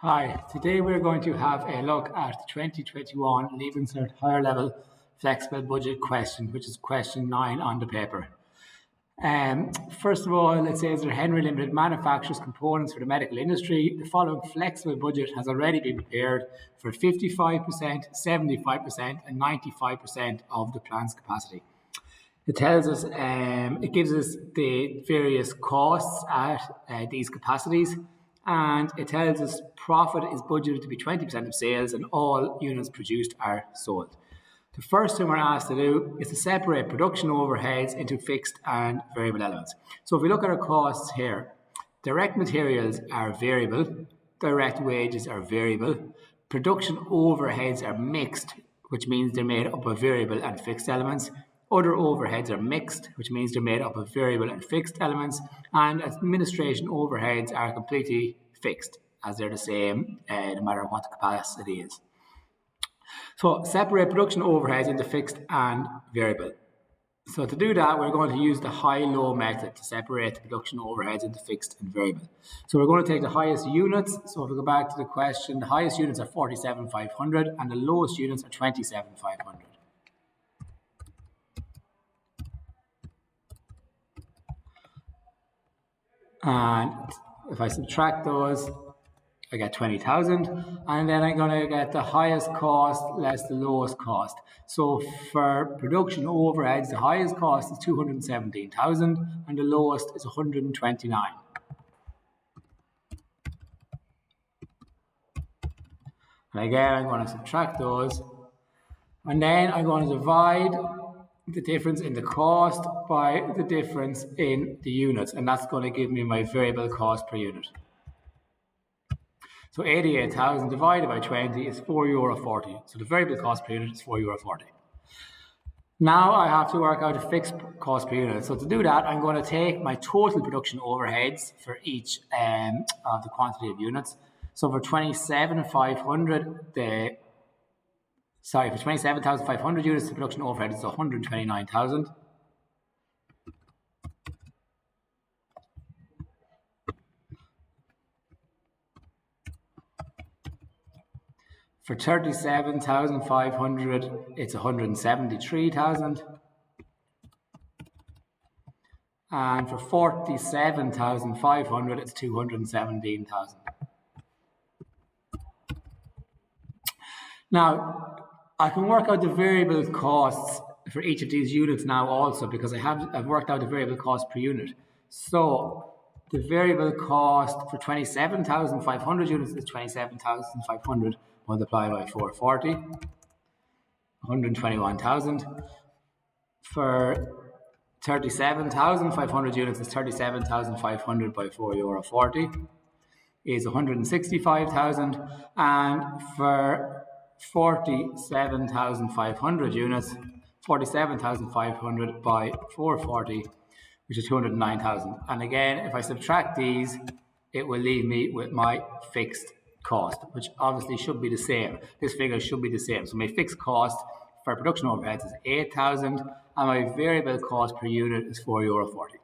Hi, today we're going to have a look at the 2021 Leaving Cert Higher Level Flexible Budget question, which is question 9 on the paper. First of all, it says that Henry Limited manufactures components for the medical industry. The following flexible budget has already been prepared for 55%, 75%, and 95% of the plant's capacity. It tells us, it gives us the various costs at these capacities, and it tells us profit is budgeted to be 20% of sales and all units produced are sold. The first thing we're asked to do is to separate production overheads into fixed and variable elements. So if we look at our costs here, direct materials are variable, direct wages are variable, production overheads are mixed, which means they're made up of variable and fixed elements. Other overheads are mixed, which means they're made up of variable and fixed elements, and administration overheads are completely fixed, as they're the same no matter what the capacity is. So separate production overheads into fixed and variable. So to do that, we're going to use the high-low method to separate the production overheads into fixed and variable. So we're going to take the highest units. So if we go back to the question, the highest units are 47,500 and the lowest units are 27,500. And if I subtract those, I get 20,000, and then I'm going to get the highest cost less the lowest cost. So for production overheads, the highest cost is 217,000 and the lowest is 129. And again, I'm going to subtract those, and then I'm going to divide the difference in the cost by the difference in the units, and that's going to give me my variable cost per unit. So 88,000 divided by 20 is €4.40. So the variable cost per unit is €4.40. Now I have to work out a fixed cost per unit. So to do that, I'm going to take my total production overheads for each of the quantity of units. So for 27,500, for 27,500 units, the production overhead is 129,000. For 37,500, it's 173,000. And for 47,500, it's 217,000. Now, I can work out the variable costs for each of these units now also, because I've worked out the variable cost per unit. So the variable cost for 27,500 units is 27,500 multiplied by 440, 121,000. For 37,500 units is 37,500 by €4.40 is 165,000, and for 47,500 units, 47,500 by 440, which is 209,000. And again, if I subtract these, it will leave me with my fixed cost, which obviously should be the same. This figure should be the same. So my fixed cost for production overheads is 8,000, and my variable cost per unit is €4.40.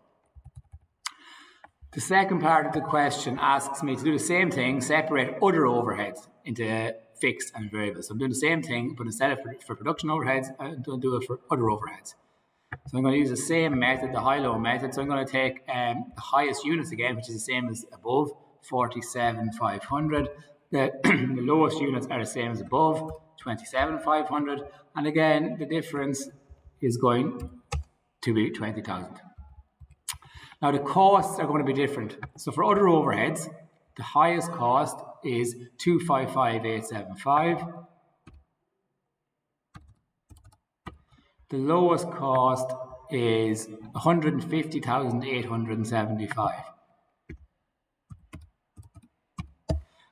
The second part of the question asks me to do the same thing, separate other overheads into fixed and variable. So I'm doing the same thing, but instead of for production overheads, I'm going to do it for other overheads. So I'm going to use the same method, the high-low method. So I'm going to take the highest units again, which is the same as above, 47,500. The lowest units are the same as above, 27,500. And again, the difference is going to be 20,000. Now the costs are going to be different. So for other overheads, the highest cost is 255,875. The lowest cost is 150,875.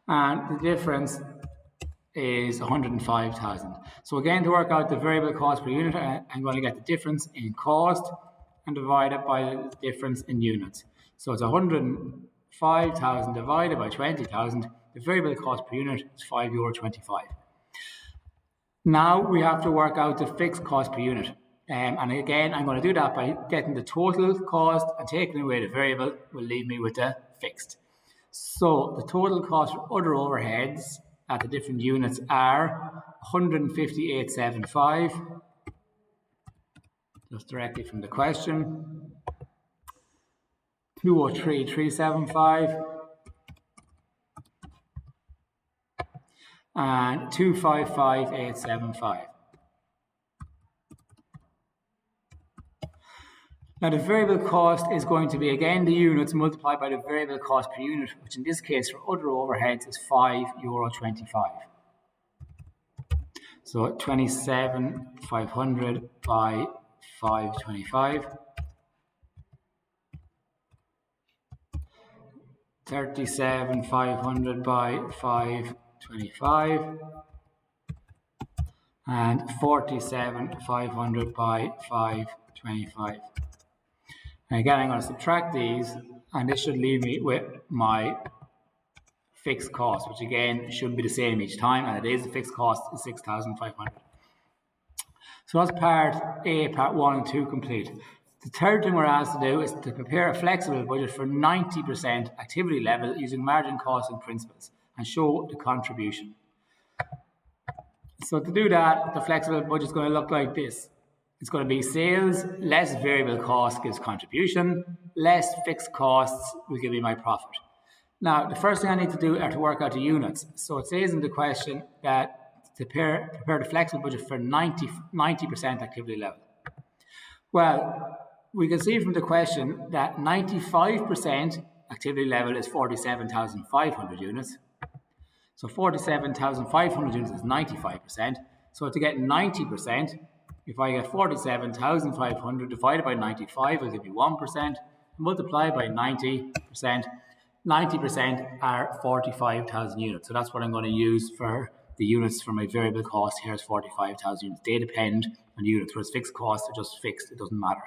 And the difference is 105,000. So again, to work out the variable cost per unit, I'm going to get the difference in cost and divide it by the difference in units. So it's 105,000 divided by 20,000. The variable cost per unit is €5.25. Now we have to work out the fixed cost per unit. And again, I'm going to do that by getting the total cost and taking away the variable will leave me with the fixed. So the total cost for other overheads at the different units are 158.75, just directly from the question, 203.375, and 255.875. Now the variable cost is going to be, again, the units multiplied by the variable cost per unit, which in this case for other overheads is €5.25. So 27,500 by 525, 37,500 by 525, and 47,500 by 525. And again, I'm going to subtract these, and this should leave me with my fixed cost, which again should be the same each time, and it is. The fixed cost is 6,500. So that's part A, part 1 and 2 complete. The third thing we're asked to do is to prepare a flexible budget for 90% activity level using margin costing principles and show the contribution. So to do that, the flexible budget is going to look like this. It's going to be sales less variable cost gives contribution, less fixed costs will give me my profit. Now, the first thing I need to do are to work out the units. So it says in the question that to prepare the flexible budget for 90% activity level. Well, we can see from the question that 95% activity level is 47,500 units. So 47,500 units is 95%. So to get 90%, if I get 47,500 divided by 95, will give you 1%. Multiply by 90%. 90% are 45,000 units. So that's what I'm going to use for the units for my variable cost. Here is 45,000 units. They depend on units, whereas fixed costs are just fixed. It doesn't matter.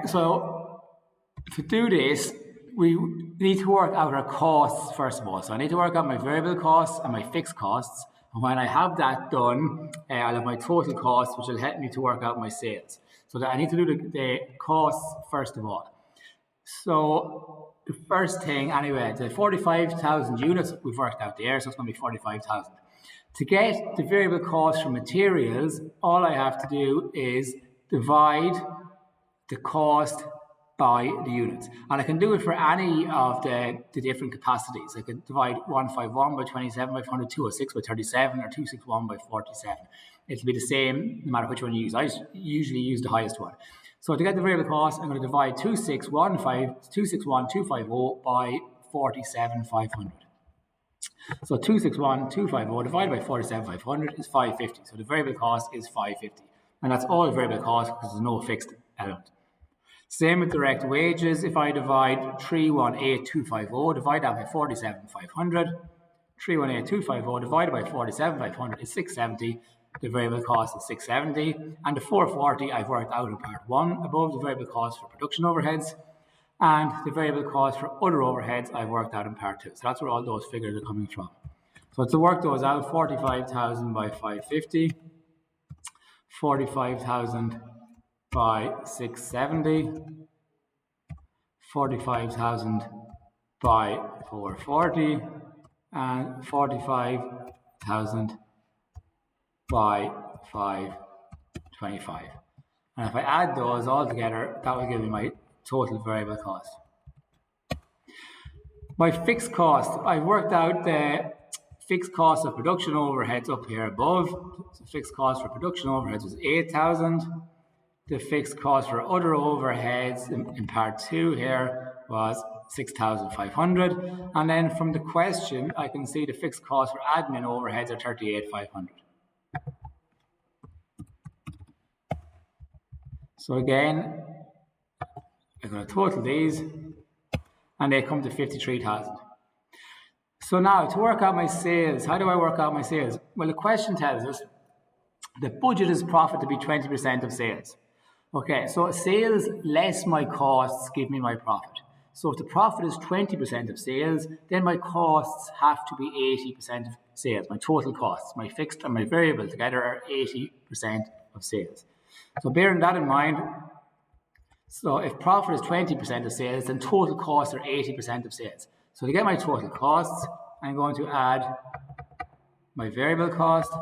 So to do this, we need to work out our costs first of all. So I need to work out my variable costs and my fixed costs. And when I have that done, I'll have my total costs, which will help me to work out my sales. So that I need to do the costs first of all. So the first thing, anyway, the 45,000 units we've worked out there, so it's going to be 45,000. To get the variable cost for materials, all I have to do is divide the cost by the units. And I can do it for any of the different capacities. I can divide 151 by 27 by 400, 206 by 37, or 261 by 47. It'll be the same no matter which one you use. I usually use the highest one. So to get the variable cost, I'm going to divide 261,250 by 47,500. So 261,250 divided by 47,500 is 550. So the variable cost is 550. And that's all variable cost because there's no fixed element. Same with direct wages. If I divide 318,250, divide that by 47,500. 318,250 divided by 47,500 is 670. The variable cost is 670. And the 440 I've worked out in part 1 above, the variable cost for production overheads. And the variable cost for other overheads I've worked out in part 2. So that's where all those figures are coming from. So to work those out, 45,000 by 550, 45,000 by 670, 45,000 by 440, and 45,000 by 525. And if I add those all together, that will give me my total variable cost. My fixed cost, I've worked out the fixed cost of production overheads up here above. So fixed cost for production overheads was 8,000. The fixed cost for other overheads in part 2 here was 6,500. And then from the question, I can see the fixed cost for admin overheads are 38,500. So again, I'm going to total these, and they come to 53,000. So now, to work out my sales, how do I work out my sales? Well, the question tells us the budget is profit to be 20% of sales. Okay, so sales less my costs give me my profit. So if the profit is 20% of sales, then my costs have to be 80% of sales. My total costs, my fixed and my variable together are 80% of sales. So bearing that in mind, So if profit is 20% of sales, then total costs are 80% of sales. So to get my total costs, I'm going to add my variable cost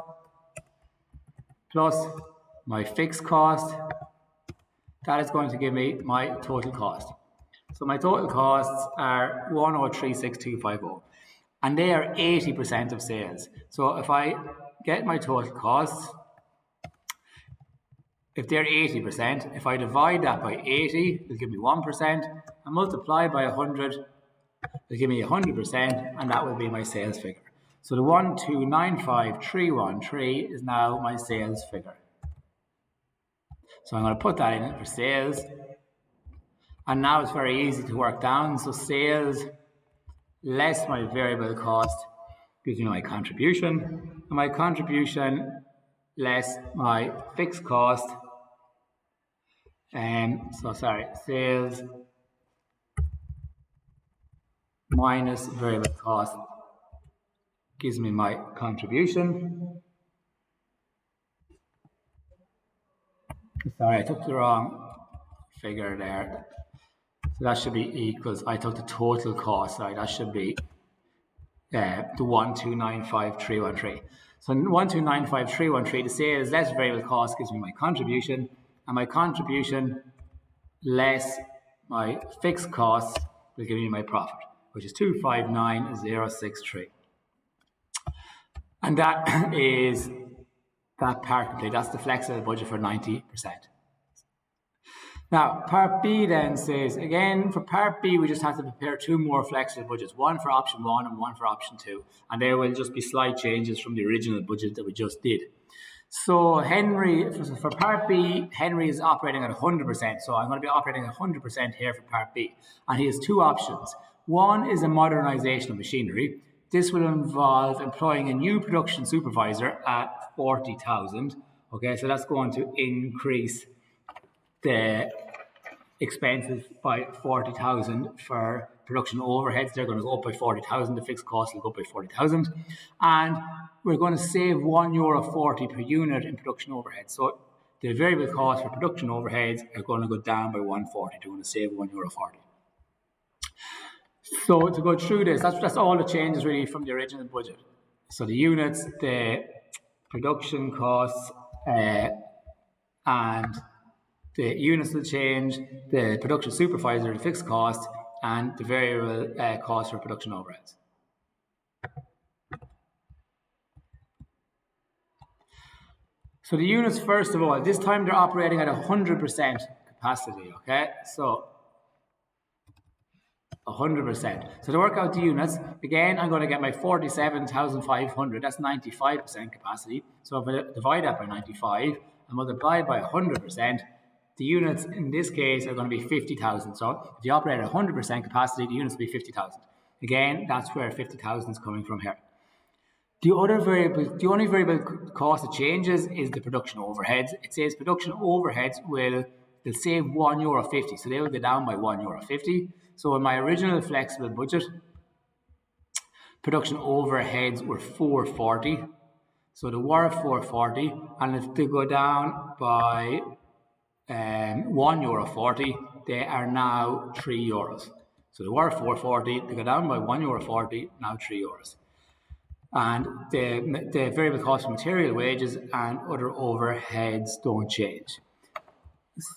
plus my fixed cost. That is going to give me my total cost. So my total costs are 1036250, and they are 80% of sales. So if I get my total costs, if they're 80%, if I divide that by 80, it'll give me 1%, and multiply by 100, it'll give me 100%, and that will be my sales figure. So the 1295313 is now my sales figure. So I'm going to put that in for sales. And now it's very easy to work down. So sales less my variable cost gives me my contribution. And my contribution less my fixed cost. Sales minus variable cost gives me my contribution. Sorry, I took the wrong figure there. So that should be equals, I took the total cost, sorry, that should be the 1295313. So 1295313, the sales less variable cost gives me my contribution, and my contribution less my fixed costs will give me my profit, which is 259063. And that is that part complete. That's the flexible budget for 90%. Now, part B then says, again, for part B, we just have to prepare two more flexible budgets, one for option 1 and one for option 2. And there will just be slight changes from the original budget that we just did. So Henry, for part B, Henry is operating at 100%. So I'm going to be operating at 100% here for part B. And he has two options. One is a modernization of machinery. This will involve employing a new production supervisor at 40,000. Okay, so that's going to increase the expenses by 40,000 for production overheads. They're going to go up by 40,000. The fixed costs will go up by 40,000. And we're going to save €1.40 per unit in production overheads. So the variable costs for production overheads are going to go down by 140. They're going to save €1.40. So to go through this, that's all the changes really from the original budget. So the units, the production costs, and the units will change, the production supervisor, the fixed cost, and the variable cost for production overheads. So the units, first of all, this time they're operating at 100% capacity, okay? So 100%. So to work out the units, again, I'm going to get my 47,500, that's 95% capacity. So if I divide that by 95 and multiply by 100%, the units in this case are going to be 50,000. So if you operate at 100% capacity, the units will be 50,000. Again, that's where 50,000 is coming from here. The only variable cost that changes is the production overheads. It says production overheads they'll save €1.50, so they will go down by €1.50. So in my original flexible budget, production overheads were 440. So they were 440, and if they go down by €1.40, they are now €3. So they were 440, they go down by €1.40, now €3. And the variable cost of material wages and other overheads don't change.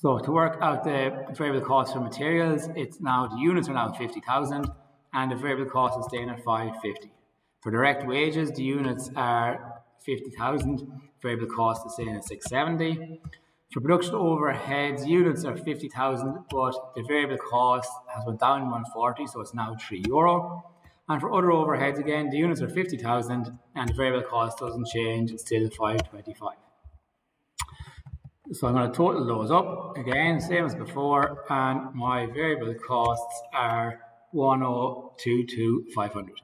So to work out the variable cost for materials, it's now the units are now 50,000 and the variable cost is staying at 550. For direct wages, the units are 50,000, variable cost is staying at 670. For production overheads, units are 50,000, but the variable cost has went down 140, so it's now €3. And for other overheads, again, the units are 50,000 and the variable cost doesn't change, it's still 525. So I'm going to total those up, again, same as before, and my variable costs are 102,500.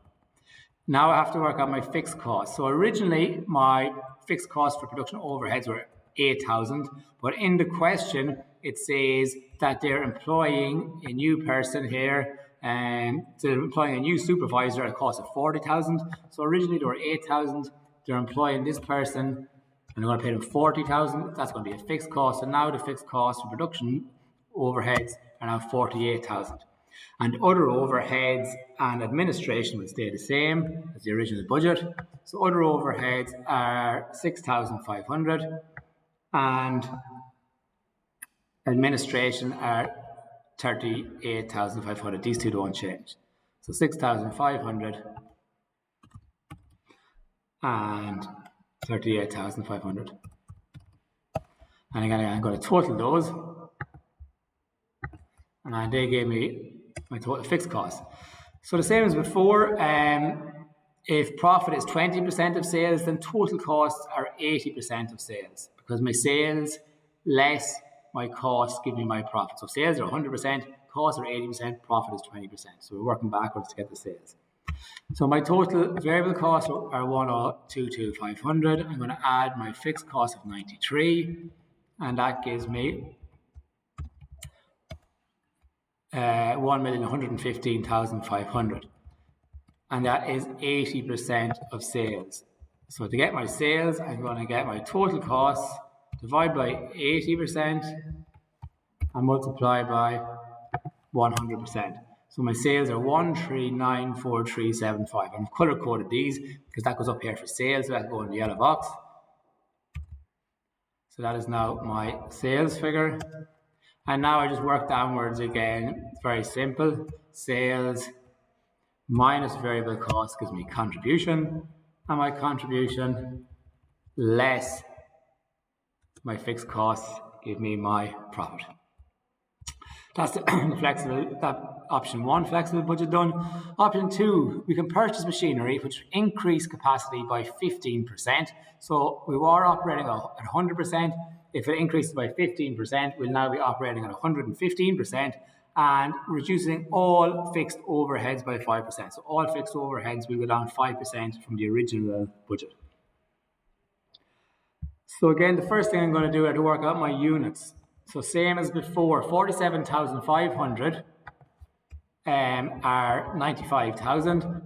Now I have to work out my fixed costs. So originally, my fixed costs for production overheads were 8,000, but in the question, it says that they're employing a new person here, and they're employing a new supervisor at a cost of 40,000. So originally they were 8,000. They're employing this person, and they're going to pay them 40,000. That's going to be a fixed cost. And now the fixed cost for production overheads are now 48,000. And other overheads and administration will stay the same as the original budget. So other overheads are 6,500 and administration are 38,500. These two don't change. So 6,500 and 38,500. And again, I'm going to total those. And they gave me my total fixed cost. So the same as before, if profit is 20% of sales, then total costs are 80% of sales, because my sales less my costs give me my profit. So sales are 100%, costs are 80%, profit is 20%. So we're working backwards to get the sales. So my total variable costs are 1,022,500. I'm going to add my fixed cost of 93, and that gives me 1,115,500, and that is 80% of sales. So to get my sales, I'm going to get my total costs, divide by 80% and multiply by 100%. So my sales are 1394375. I've color coded these because that goes up here for sales, so that will go in the yellow box. So that is now my sales figure. And now I just work downwards again. It's very simple. Sales minus variable cost gives me contribution, and my contribution less my fixed costs give me my profit. That's the option 1, flexible budget done. Option 2, we can purchase machinery which increase capacity by 15%. So we were operating at 100%. If it increases by 15%, we'll now be operating at 115% and reducing all fixed overheads by 5%. So all fixed overheads will go down 5% from the original budget. So again, the first thing I'm going to do is to work out my units. So same as before, 47,500 are 95,000.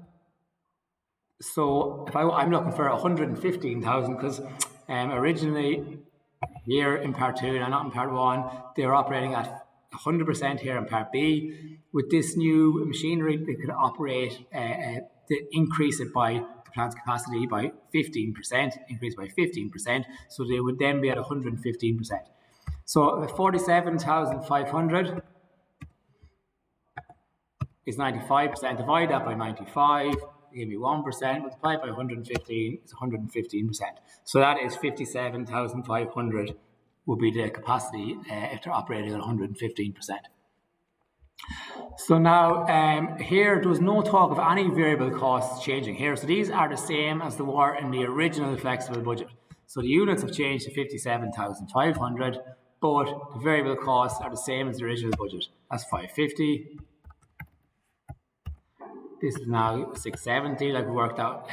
So if I'm looking for 115,000 because originally here in part 2 and not in part 1, they were operating at 100% here in part B. With this new machinery, they could operate, increase it by the plant's capacity by 15%, increase by 15%. So they would then be at 115%. So 47,500 is 95%. Divide that by 95, give me 1%. Multiply it by 115, it's 115%. So that is 57,500 would be the capacity if they're operating at 115%. So now here there was no talk of any variable costs changing here. So these are the same as they were in the original flexible budget. So the units have changed to 57,500, but the variable costs are the same as the original budget. That's 550. This is now 670, like we worked out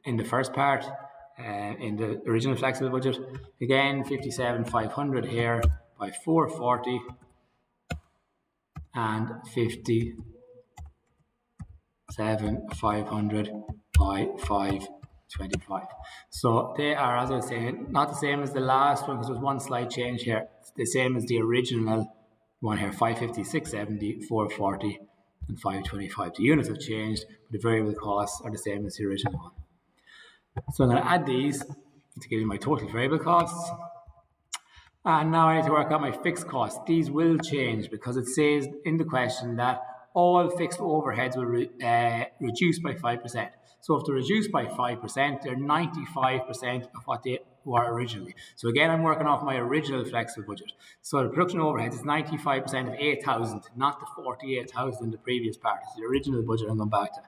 in the first part, in the original flexible budget. Again, 57,500 here by 440 and 57,500 by 525. So they are, as I was saying, not the same as the last one because there's one slight change here. It's the same as the original one here, 550, 670, 440 and 525. The units have changed, but the variable costs are the same as the original one. So I'm going to add these to give you my total variable costs. And now I need to work out my fixed costs. These will change because it says in the question that all fixed overheads will reduce by 5%. So if they're reduced by 5%, they're 95% of what they were originally. So again, I'm working off my original flexible budget. So the production overheads is 95% of 8,000, not the 48,000 in the previous part. It's the original budget I'm going back to.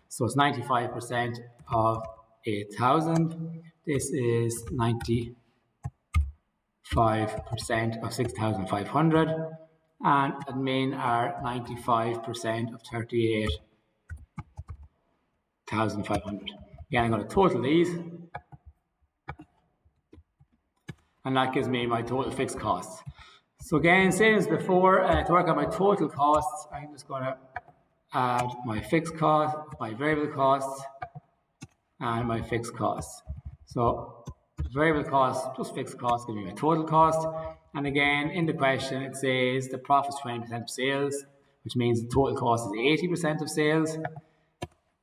So it's 95% of 8,000. This is 95% of 6,500. And admin are 95% of 38,500. Again, I'm going to total these. And that gives me my total fixed costs. So again, same as before, to work out my total costs, I'm just going to add my fixed cost, my variable costs, and my fixed costs. So variable costs plus fixed costs give me my total cost. And again, in the question, it says the profit is 20% of sales, which means the total cost is 80% of sales.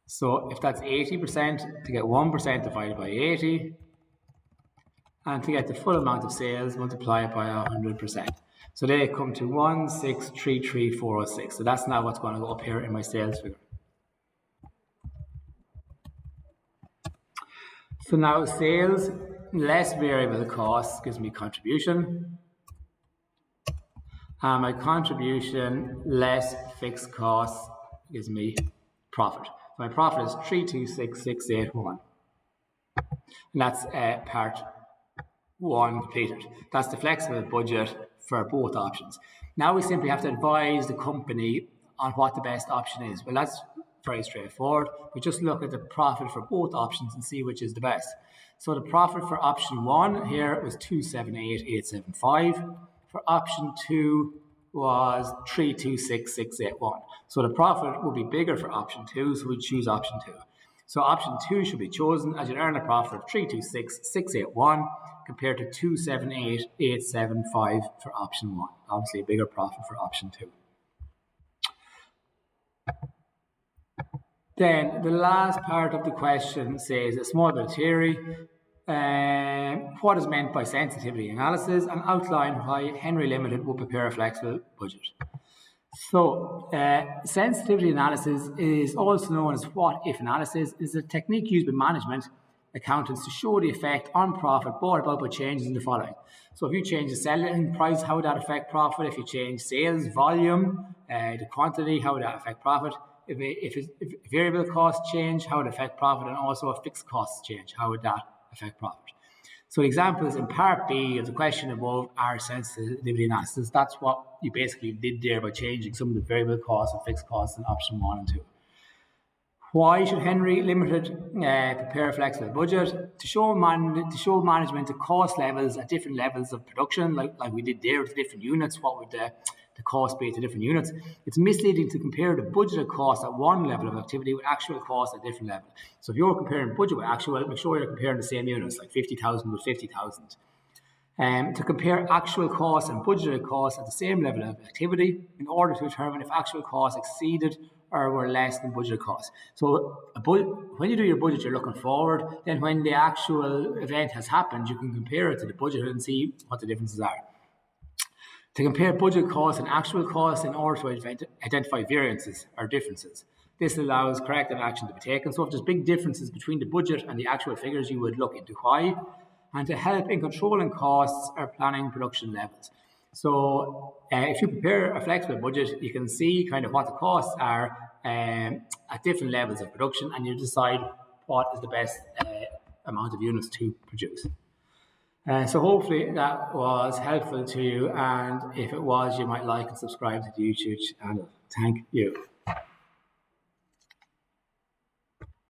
So if that's 80%, to get 1% divided by 80, and to get the full amount of sales, multiply it by 100%. So they come to 1,633,406. So that's now what's going to go up here in my sales figure. So now sales less variable costs gives me contribution. And my contribution less fixed costs gives me profit. So my profit is 326,681. And that's part 1 completed. That's the flexible budget for both options. Now we simply have to advise the company on what the best option is. Well, that's very straightforward. We just look at the profit for both options and see which is the best. So the profit for option 1 here was 278,875. For option 2 was 326,681. So the profit will be bigger for option 2, so we choose option 2. So option 2 should be chosen as you earn a profit of 326,681 compared to 278,875 for option 1. Obviously a bigger profit for option 2. Then the last part of the question says a small bit of theory. What is meant by sensitivity analysis, and outline why Henry Limited will prepare a flexible budget. So sensitivity analysis is also known as what-if analysis. Is a technique used by management accountants to show the effect on profit brought about by changes in the following. So if you change the selling price, how would that affect profit? If you change sales volume, the quantity, how would that affect profit? If variable costs change, how would it affect profit? And also if fixed costs change, how would that affect profit? So the examples in part B of the question above are sensitivity analysis. That's what you basically did there by changing some of the variable costs and fixed costs in option 1 and 2. Why should Henry Limited prepare a flexible budget? To show management the cost levels at different levels of production, like we did there with the different units. What would the cost be to different units? It's misleading to compare the budgeted cost at one level of activity with actual cost at a different level. So if you're comparing budget with actual, make sure you're comparing the same units, like 50,000 with 50,000. To compare actual costs and budgeted costs at the same level of activity in order to determine if actual costs exceeded or were less than budgeted costs. So when you do your budget, you're looking forward. Then when the actual event has happened, you can compare it to the budget and see what the differences are. To compare budget costs and actual costs in order to identify variances or differences. This allows corrective action to be taken. So if there's big differences between the budget and the actual figures, you would look into why. And to help in controlling costs or planning production levels. So if you prepare a flexible budget, you can see kind of what the costs are at different levels of production, and you decide what is the best amount of units to produce. So hopefully that was helpful to you, and if it was, you might like and subscribe to the YouTube channel. Thank you.